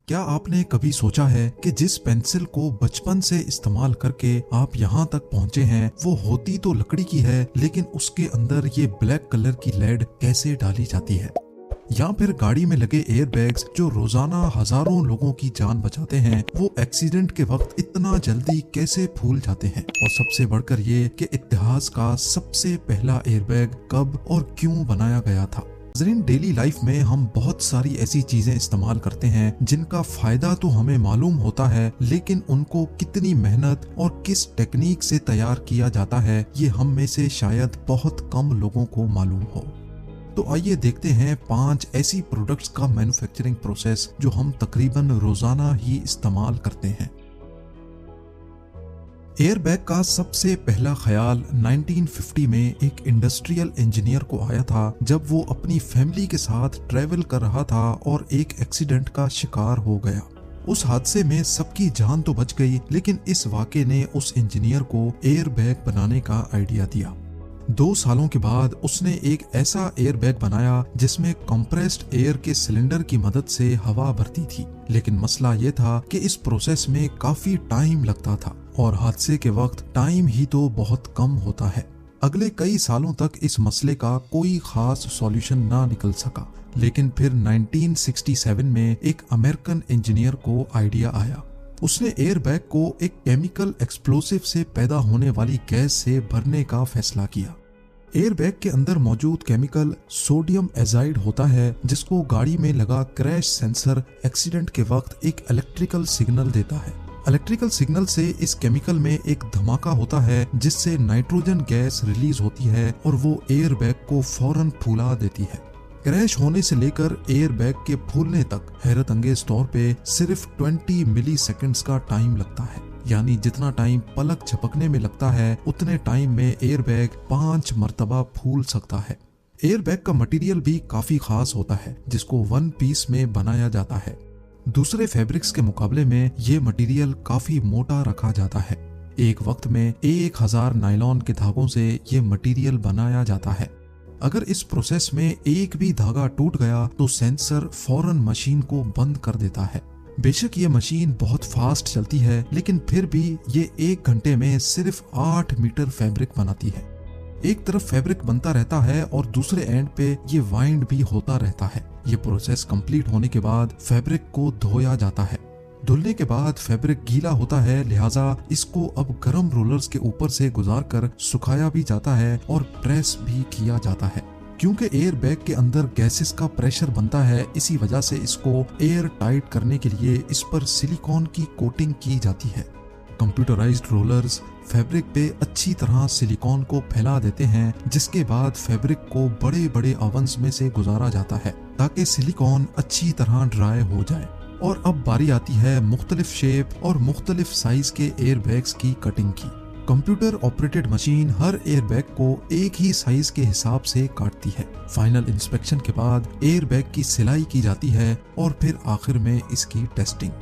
क्या आपने कभी सोचा है कि जिस पेंसिल को बचपन से इस्तेमाल करके आप यहाँ तक पहुँचे हैं वो होती तो लकड़ी की है, लेकिन उसके अंदर ये ब्लैक कलर की लेड कैसे डाली जाती है। या फिर गाड़ी में लगे एयरबैग्स जो रोजाना हजारों लोगों की जान बचाते हैं, वो एक्सीडेंट के वक्त इतना जल्दी कैसे फूल जाते हैं। और सबसे बढ़कर ये कि इतिहास का सबसे पहला एयरबैग कब और क्यों बनाया गया था। डेली लाइफ में हम बहुत सारी ऐसी चीजें इस्तेमाल करते हैं जिनका फायदा तो हमें मालूम होता है, लेकिन उनको कितनी मेहनत और किस टेक्निक से तैयार किया जाता है ये हम में से शायद बहुत कम लोगों को मालूम हो। तो आइए देखते हैं 5 ऐसी प्रोडक्ट्स का मैन्युफैक्चरिंग प्रोसेस जो हम तकरीबन रोजाना ही इस्तेमाल करते हैं। एयरबैग का सबसे पहला ख्याल 1950 में एक इंडस्ट्रियल इंजीनियर को आया था, जब वो अपनी फैमिली के साथ ट्रैवल कर रहा था और एक एक्सीडेंट का शिकार हो गया। उस हादसे में सबकी जान तो बच गई, लेकिन इस वाक़े ने उस इंजीनियर को एयरबैग बनाने का आइडिया दिया। 2 सालों के बाद उसने एक ऐसा एयरबैग बनाया जिसमें कंप्रेस्ड एयर के सिलेंडर की मदद से हवा भरती थी, लेकिन मसला ये था कि इस प्रोसेस में काफी टाइम लगता था और हादसे के वक्त टाइम ही तो बहुत कम होता है। अगले कई सालों तक इस मसले का कोई खास सॉल्यूशन ना निकल सका, लेकिन फिर 1967 में एक अमेरिकन इंजीनियर को आइडिया आया। उसने एयरबैग को एक केमिकल एक्सप्लोसिव से पैदा होने वाली गैस से भरने का फैसला किया। एयरबैग के अंदर मौजूद केमिकल सोडियम एजाइड होता है, जिसको गाड़ी में लगा क्रैश सेंसर एक्सीडेंट के वक्त एक इलेक्ट्रिकल सिग्नल देता है। इलेक्ट्रिकल सिग्नल से इस केमिकल में एक धमाका होता है जिससे नाइट्रोजन गैस रिलीज होती है और वो एयरबैग को फौरन फूला देती है। क्रैश होने से लेकर एयरबैग के फूलने तक हैरत अंगेज तौर पे सिर्फ 20 मिली सेकेंड्स का टाइम लगता है, यानी जितना टाइम पलक झपकने में लगता है उतने टाइम में एयरबैग 5 मर्तबा फूल सकता है। एयरबैग का मटेरियल भी काफी खास होता है, जिसको 1 पीस में बनाया जाता है। दूसरे फैब्रिक्स के मुकाबले में ये मटेरियल काफी मोटा रखा जाता है। एक वक्त में 1000 नायलॉन के धागों से ये मटेरियल बनाया जाता है। अगर इस प्रोसेस में एक भी धागा टूट गया तो सेंसर फौरन मशीन को बंद कर देता है। बेशक ये मशीन बहुत फास्ट चलती है, लेकिन फिर भी ये 1 घंटे में सिर्फ 8 मीटर फैब्रिक बनाती है। एक तरफ फैब्रिक बनता रहता है और दूसरे एंड पे ये वाइंड भी होता रहता है। ये प्रोसेस कंप्लीट होने के बाद फैब्रिक को धोया जाता है। धुलने के बाद फैब्रिक गीला होता है, लिहाजा इसको अब गर्म रोलर्स के ऊपर से गुजारकर सुखाया भी जाता है और प्रेस भी किया जाता है। क्योंकि एयरबैग के अंदर गैसेस का प्रेशर बनता है, इसी वजह से इसको एयर टाइट करने के लिए इस पर सिलिकॉन की कोटिंग की जाती है। कंप्यूटराइज्ड रोलर्स फैब्रिक पे अच्छी तरह सिलिकॉन को फैला देते हैं, जिसके बाद फैब्रिक को बड़े बड़े ओवंस में से गुजारा जाता है ताकि सिलिकॉन अच्छी तरह ड्राई हो जाए। और अब बारी आती है मुख्तलिफ शेप और मुख्तलिफ साइज के एयरबैग्स की कटिंग की। कंप्यूटर ऑपरेटेड मशीन हर एयरबैग को एक ही साइज के हिसाब से काटती है। फाइनल इंस्पेक्शन के बाद एयरबैग की सिलाई की जाती है और फिर आखिर में इसकी टेस्टिंग।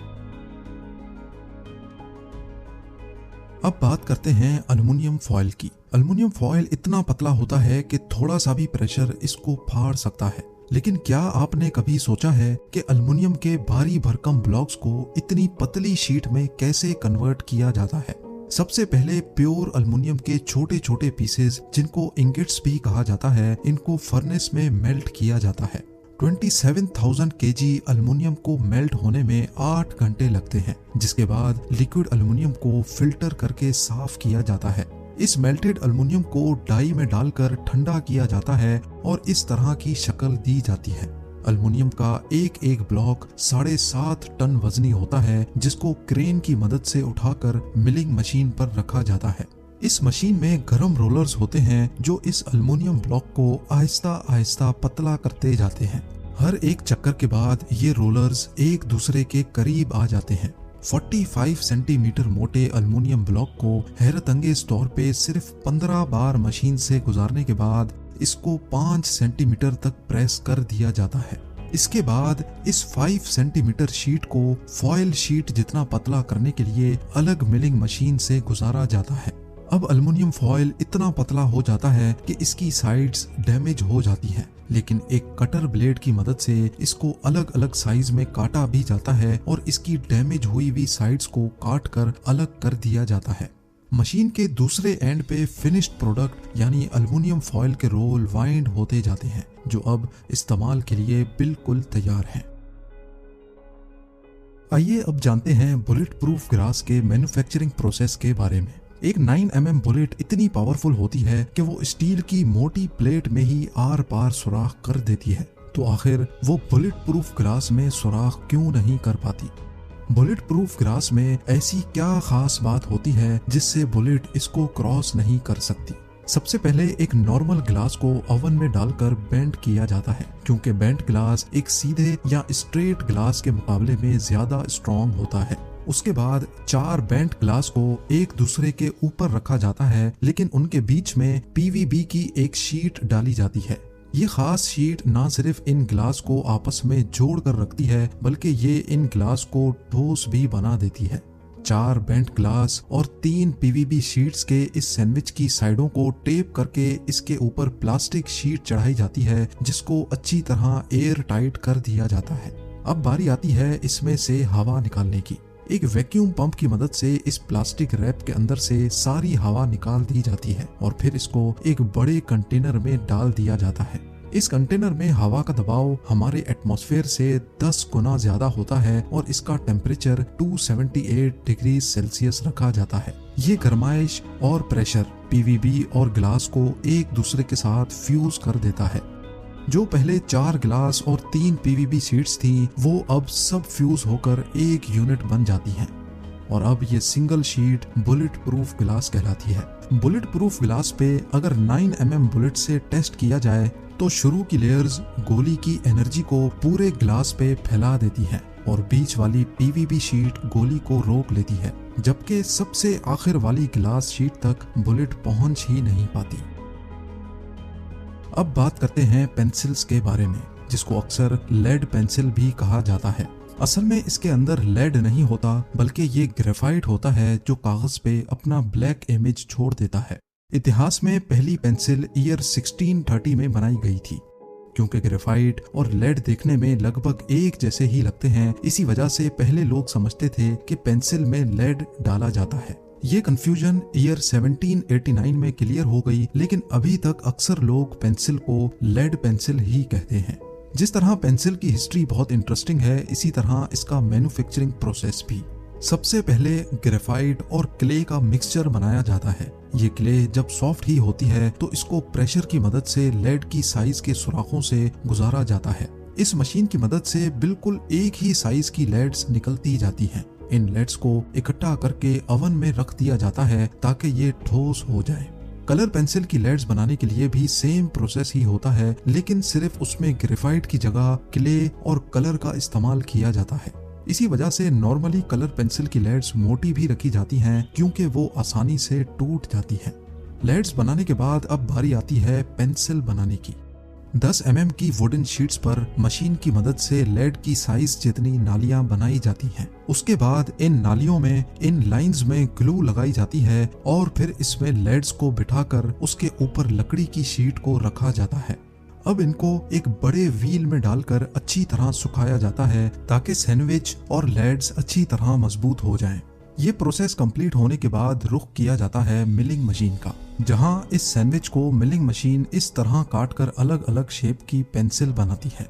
अब बात करते हैं एल्युमिनियम फॉयल की। एल्युमिनियम फॉयल इतना पतला होता है कि थोड़ा सा भी प्रेशर इसको फाड़ सकता है, लेकिन क्या आपने कभी सोचा है कि एल्युमिनियम के भारी भरकम ब्लॉक्स को इतनी पतली शीट में कैसे कन्वर्ट किया जाता है। सबसे पहले प्योर एल्युमिनियम के छोटे छोटे पीसेस, जिनको इंगेट्स भी कहा जाता है, इनको फर्नेस में मेल्ट किया जाता है। 27,000 kg एल्युमिनियम को मेल्ट होने में 8 घंटे लगते हैं, जिसके बाद लिक्विड एल्युमिनियम को फिल्टर करके साफ किया जाता है। इस मेल्टेड एल्युमिनियम को डाई में डालकर ठंडा किया जाता है और इस तरह की शक्ल दी जाती है। एल्युमिनियम का एक एक ब्लॉक 7.5 टन वजनी होता है, जिसको क्रेन की मदद से उठाकर मिलिंग मशीन पर रखा जाता है। इस मशीन में गर्म रोलर्स होते हैं जो इस एल्युमिनियम ब्लॉक को आहिस्ता आहिस्ता पतला करते जाते हैं। हर एक चक्कर के बाद ये रोलर्स एक दूसरे के करीब आ जाते हैं। 45 सेंटीमीटर मोटे एल्युमिनियम ब्लॉक को हैरत अंगेज तौर पे सिर्फ 15 बार मशीन से गुजारने के बाद इसको 5 सेंटीमीटर तक प्रेस कर दिया जाता है। इसके बाद इस 5 सेंटीमीटर शीट को फॉयल शीट जितना पतला करने के लिए अलग मिलिंग मशीन से गुजारा जाता है। अब एल्युमिनियम फॉयल इतना पतला हो जाता है कि इसकी साइड्स डैमेज हो जाती हैं, लेकिन एक कटर ब्लेड की मदद से इसको अलग अलग साइज में काटा भी जाता है और इसकी डैमेज हुई हुई साइड्स को काट कर अलग कर दिया जाता है। मशीन के दूसरे एंड पे फिनिश्ड प्रोडक्ट यानी एल्युमिनियम फॉयल के रोल वाइंड होते जाते हैं, जो अब इस्तेमाल के लिए बिल्कुल तैयार हैं। आइए अब जानते हैं बुलेट प्रूफ ग्लास के मैन्युफैक्चरिंग प्रोसेस के बारे में। एक 9mm बुलेट इतनी पावरफुल होती है कि वो स्टील की मोटी प्लेट में ही आर पार सुराख कर देती है, तो आखिर वो बुलेट प्रूफ ग्लास में सुराख क्यों नहीं कर पाती? बुलेट प्रूफ ग्लास में ऐसी क्या खास बात होती है जिससे बुलेट इसको क्रॉस नहीं कर सकती? सबसे पहले एक नॉर्मल ग्लास को ओवन में डालकर बेंड किया जाता है, क्योंकि बेंड ग्लास एक सीधे या स्ट्रेट ग्लास के मुकाबले में ज्यादा स्ट्रॉन्ग होता है। उसके बाद 4 बेंट ग्लास को एक दूसरे के ऊपर रखा जाता है, लेकिन उनके बीच में पीवीबी की एक शीट डाली जाती है। ये खास शीट ना सिर्फ इन ग्लास को आपस में जोड़ कर रखती है, बल्कि ये इन ग्लास को ठोस भी बना देती है। 4 बेंट ग्लास और 3 पीवीबी शीट्स के इस सैंडविच की साइडों को टेप करके इसके ऊपर प्लास्टिक शीट चढ़ाई जाती है, जिसको अच्छी तरह एयर टाइट कर दिया जाता है। अब बारी आती है इसमें से हवा निकालने की। एक वैक्यूम पंप की मदद से इस प्लास्टिक रैप के अंदर से सारी हवा निकाल दी जाती है और फिर इसको एक बड़े कंटेनर में डाल दिया जाता है। इस कंटेनर में हवा का दबाव हमारे एटमॉस्फेयर से 10 गुना ज्यादा होता है और इसका टेम्परेचर 278 डिग्री सेल्सियस रखा जाता है। ये गर्माइश और प्रेशर पीवीबी और ग्लास को एक दूसरे के साथ फ्यूज कर देता है। जो पहले 4 ग्लास और 3 पीवीबी शीट्स थी, वो अब सब फ्यूज होकर एक यूनिट बन जाती हैं और अब ये single sheet bullet proof glass कहलाती है। बुलेट प्रूफ ग्लास पे अगर 9mm बुलेट से टेस्ट किया जाए तो शुरू की लेयर्स गोली की एनर्जी को पूरे ग्लास पे फैला देती हैं और बीच वाली पीवीबी शीट गोली को रोक लेती है, जबकि सबसे आखिर वाली ग्लास शीट तक बुलेट पहुंच ही नहीं पाती। अब बात करते हैं पेंसिल्स के बारे में, जिसको अक्सर लेड पेंसिल भी कहा जाता है। असल में इसके अंदर लेड नहीं होता, बल्कि ये ग्रेफाइट होता है जो कागज पे अपना ब्लैक इमेज छोड़ देता है। इतिहास में पहली पेंसिल ईयर 1630 में बनाई गई थी। क्योंकि ग्रेफाइट और लेड देखने में लगभग एक जैसे ही लगते हैं, इसी वजह से पहले लोग समझते थे कि पेंसिल में लेड डाला जाता है। ये कंफ्यूजन ईयर 1789 में क्लियर हो गई, लेकिन अभी तक अक्सर लोग पेंसिल को लेड पेंसिल ही कहते हैं। जिस तरह पेंसिल की हिस्ट्री बहुत इंटरेस्टिंग है, इसी तरह इसका मैन्युफैक्चरिंग प्रोसेस भी। सबसे पहले ग्रेफाइट और क्ले का मिक्सचर बनाया जाता है। ये क्ले जब सॉफ्ट ही होती है तो इसको प्रेशर की मदद से लेड की साइज के सुराखों से गुजारा जाता है। इस मशीन की मदद से बिल्कुल एक ही साइज की लेड्स निकलती जाती हैं। इन लेड्स को इकट्ठा करके ओवन में रख दिया जाता है ताकि ये ठोस हो जाए। कलर पेंसिल की लेड्स बनाने के लिए भी सेम प्रोसेस ही होता है, लेकिन सिर्फ उसमें ग्रेफाइट की जगह क्ले और कलर का इस्तेमाल किया जाता है। इसी वजह से नॉर्मली कलर पेंसिल की लेड्स मोटी भी रखी जाती हैं, क्योंकि वो आसानी से टूट जाती हैं। लेड्स बनाने के बाद अब बारी आती है पेंसिल बनाने की। 10mm की वुडन शीट्स पर मशीन की मदद से लेड की साइज जितनी नालियां बनाई जाती हैं। उसके बाद इन नालियों में इन लाइंस में ग्लू लगाई जाती है और फिर इसमें लेड्स को बिठाकर उसके ऊपर लकड़ी की शीट को रखा जाता है। अब इनको एक बड़े व्हील में डालकर अच्छी तरह सुखाया जाता है ताकि सैंडविच और लेड्स अच्छी तरह मजबूत हो जाएं। ये प्रोसेस कंप्लीट होने के बाद रुख किया जाता है मिलिंग मशीन का, जहां इस सैंडविच को मिलिंग मशीन इस तरह काटकर अलग अलग शेप की पेंसिल बनाती है।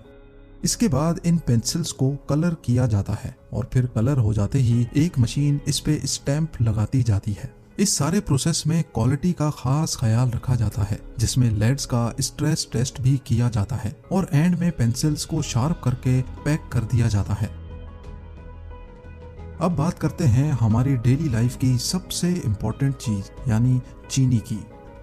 इसके बाद इन पेंसिल्स को कलर किया जाता है और फिर कलर हो जाते ही एक मशीन इस पे स्टैंप लगाती जाती है। इस सारे प्रोसेस में क्वालिटी का खास ख्याल रखा जाता है, जिसमें लेड्स का स्ट्रेस टेस्ट भी किया जाता है और एंड में पेंसिल्स को शार्प करके पैक कर दिया जाता है। अब बात करते हैं हमारी डेली लाइफ की सबसे इम्पोर्टेंट चीज यानी चीनी की।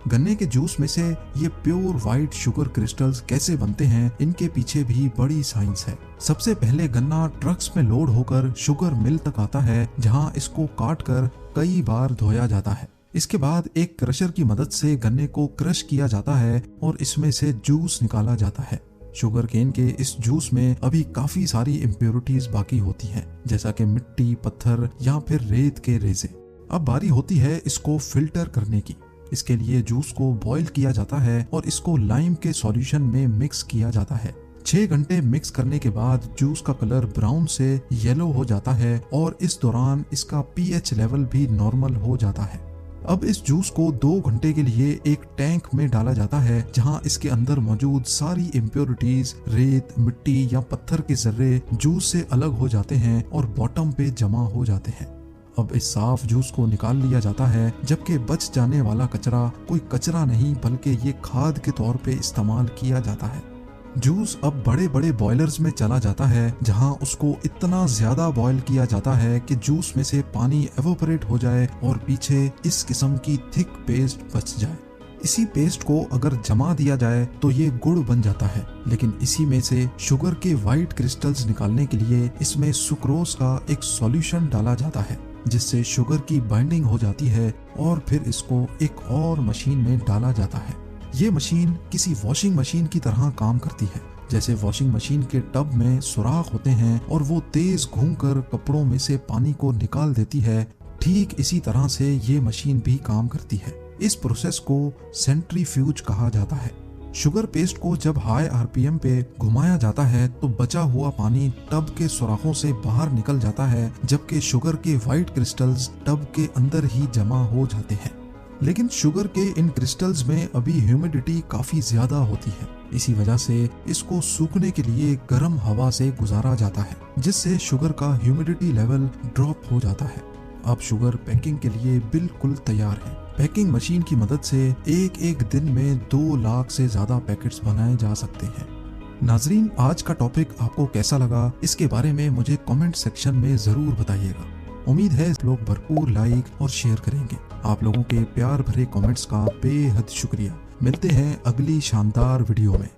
गन्ने के जूस में से ये प्योर व्हाइट शुगर क्रिस्टल्स कैसे बनते हैं, इनके पीछे भी बड़ी साइंस है। सबसे पहले गन्ना ट्रक्स में लोड होकर शुगर मिल तक आता है, जहां इसको काट कर कई बार धोया जाता है। इसके बाद एक क्रशर की मदद से गन्ने को क्रश किया जाता है और इसमें से जूस निकाला जाता है। शुगर केन के इस जूस में अभी काफी सारी इम्प्योरिटीज बाकी होती हैं, जैसा कि मिट्टी, पत्थर या फिर रेत के रेजे। अब बारी होती है इसको फिल्टर करने की। इसके लिए जूस को बॉईल किया जाता है और इसको लाइम के सॉल्यूशन में मिक्स किया जाता है। 6 घंटे मिक्स करने के बाद जूस का कलर ब्राउन से येलो हो जाता है और इस दौरान इसका पीएच लेवल भी नॉर्मल हो जाता है। अब इस जूस को 2 घंटे के लिए एक टैंक में डाला जाता है जहां इसके अंदर मौजूद सारी इम्प्योरिटीज, रेत, मिट्टी या पत्थर के जर्रे जूस से अलग हो जाते हैं और बॉटम पे जमा हो जाते हैं। अब इस साफ जूस को निकाल लिया जाता है, जबकि बच जाने वाला कचरा कोई कचरा नहीं बल्कि ये खाद के तौर पे इस्तेमाल किया जाता है। जूस अब बड़े बड़े बॉयलर्स में चला जाता है जहां उसको इतना ज्यादा बॉयल किया जाता है कि जूस में से पानी एवोपरेट हो जाए और पीछे इस किस्म की थिक पेस्ट बच जाए। इसी पेस्ट को अगर जमा दिया जाए तो ये गुड़ बन जाता है, लेकिन इसी में से शुगर के वाइट क्रिस्टल्स निकालने के लिए इसमें सुक्रोज का एक सॉल्यूशन डाला जाता है जिससे शुगर की बाइंडिंग हो जाती है और फिर इसको एक और मशीन में डाला जाता है। ये मशीन किसी वॉशिंग मशीन की तरह काम करती है। जैसे वॉशिंग मशीन के टब में सुराख होते हैं और वो तेज घूमकर कपड़ों में से पानी को निकाल देती है, ठीक इसी तरह से ये मशीन भी काम करती है। इस प्रोसेस को सेंट्रीफ्यूज कहा जाता है। शुगर पेस्ट को जब हाई आरपीएम पे घुमाया जाता है तो बचा हुआ पानी टब के सुराखों से बाहर निकल जाता है, जबकि शुगर के वाइट क्रिस्टल्स टब के अंदर ही जमा हो जाते हैं। लेकिन शुगर के इन क्रिस्टल्स में अभी ह्यूमिडिटी काफी ज्यादा होती है। इसी वजह से इसको सूखने के लिए गर्म हवा से गुजारा जाता है, जिससे शुगर का ह्यूमिडिटी लेवल ड्रॉप हो जाता है। अब शुगर पैकिंग के लिए बिल्कुल तैयार है। पैकिंग मशीन की मदद से एक दिन में 2 लाख से ज्यादा पैकेट्स बनाए जा सकते हैं। नाजरीन, आज का टॉपिक आपको कैसा लगा इसके बारे में मुझे कमेंट सेक्शन में जरूर बताइएगा। उम्मीद है लोग भरपूर लाइक और शेयर करेंगे। आप लोगों के प्यार भरे कमेंट्स का बेहद शुक्रिया। मिलते हैं अगली शानदार वीडियो में।